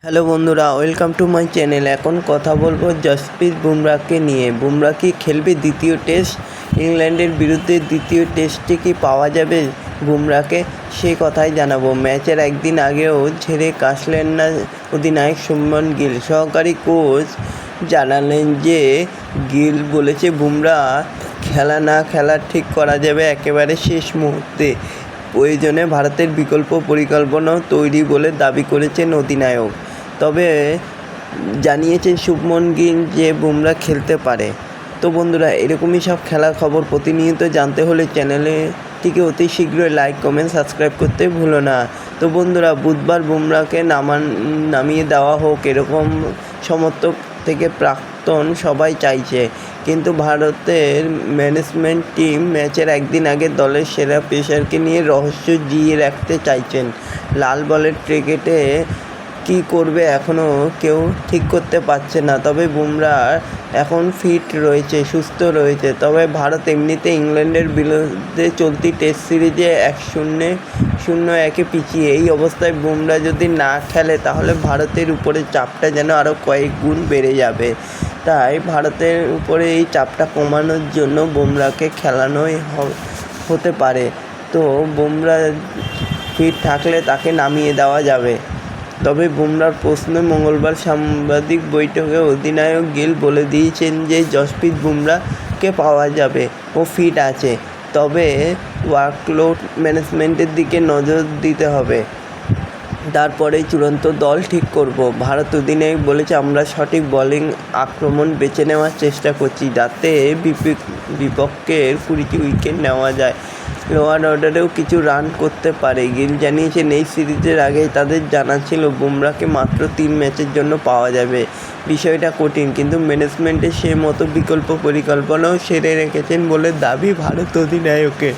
Hello বন্ধুরা, welcome to my channel. এখন কথা বলবো জসপ্রীত বুমরাহকে নিয়ে। বুমরাহ কি খেলবে দ্বিতীয় টেস্ট? ইংল্যান্ডের বিরুদ্ধে দ্বিতীয় টেস্টে কি পাওয়া যাবে বুমরাহকে? সেই কথাই জানাবো। ম্যাচের একদিন আগেও ঝেড়ে কাশলেন না অধিনায়ক শুভমন গিল। সহকারী কোচ জানালেন যে গিল বলেছে বুমরাহ খেলা না খেলা ঠিক করা যাবে একেবারে শেষ মুহূর্তে। প্রয়োজনে ভারতের বিকল্প পরিকল্পনাও তৈরি বলে দাবি করেছেন অধিনায়ক। তবে জানিয়েছেন শুভমন গিল যে বুমরাহ খেলতে পারে। তো বন্ধুরা, এরকমই সব খেলার খবর প্রতিনিয়ত জানতে হলে চ্যানেলটিকে অতি শীঘ্রই লাইক, কমেন্ট, সাবস্ক্রাইব করতে ভুলো না। তো বন্ধুরা, বুধবার বুমরাহকে নামিয়ে দেওয়া হোক এরকম সমর্থক থেকে প্রাক্তন সবাই চাইছে, কিন্তু ভারতের ম্যানেজমেন্ট টিম ম্যাচের একদিন আগে দলের সেরা পেসারকে নিয়ে রহস্য জিইয়ে রাখতে চাইছেন। লাল বলের ক্রিকেটে কী করবে এখনও কেউ ঠিক করতে পারছে না। তবে বুমরাহ এখন ফিট রয়েছে, সুস্থ রয়েছে। তবে ভারত এমনিতে ইংল্যান্ডের বিরুদ্ধে চলতি টেস্ট সিরিজে 1-0 পিছিয়ে। এই অবস্থায় বুমরাহ যদি না খেলে তাহলে ভারতের উপরে চাপটা যেন আরও কয়েক গুণ বেড়ে যাবে। তাই ভারতের উপরে এই চাপটা কমানোর জন্য বুমরাহকে খেলানোই হতে পারে। তো বুমরাহ ফিট থাকলে তাকে নামিয়ে দেওয়া যাবে। তবে বুমরাহর প্রশ্নে মঙ্গলবার সাংবাদিক বৈঠকে অধিনায়ক গিল বলে দিয়েছেন যে জসপ্রীত বুমরাহকে পাওয়া যাবে, ও ফিট আছে। তবে ওয়ার্কলোড ম্যানেজমেন্টের দিকে নজর দিতে হবে, তারপরেই চূড়ান্ত দল ঠিক করব। ভারত অধিনায়ক বলেছে, আমরা সঠিক বোলিং আক্রমণ বেছে নেওয়ার চেষ্টা করছি যাতে বিপক্ষের 20টি উইকেট নেওয়া যায়, লোয়ার অর্ডারেও কিছু রান করতে পারে। গিল জানিয়েছেন এই সিরিজের আগেই তাদের জানা ছিল বুমরাহকে মাত্র 3 ম্যাচের জন্য পাওয়া যাবে। বিষয়টা কঠিন, কিন্তু ম্যানেজমেন্টের সে মতো বিকল্প পরিকল্পনাও সেরে রেখেছেন বলে দাবি ভারত অধিনায়কের।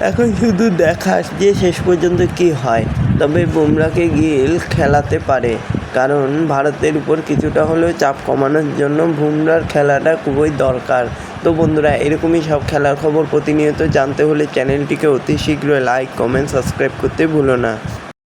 এখন শুধু দেখার যে শেষ পর্যন্ত কী হয়। তবে বুমরাহকে গিল খেলাতে পারে, কারণ ভারতের উপর কিছুটা হলেও চাপ কমানোর জন্য বুমরাহর খেলাটা খুবই দরকার। তো বন্ধুরা, এরকমই সব খেলার খবর প্রতিনিয়ত জানতে হলে চ্যানেলটিকে অতি শীঘ্রই লাইক, কমেন্ট, সাবস্ক্রাইব করতে ভুলো না।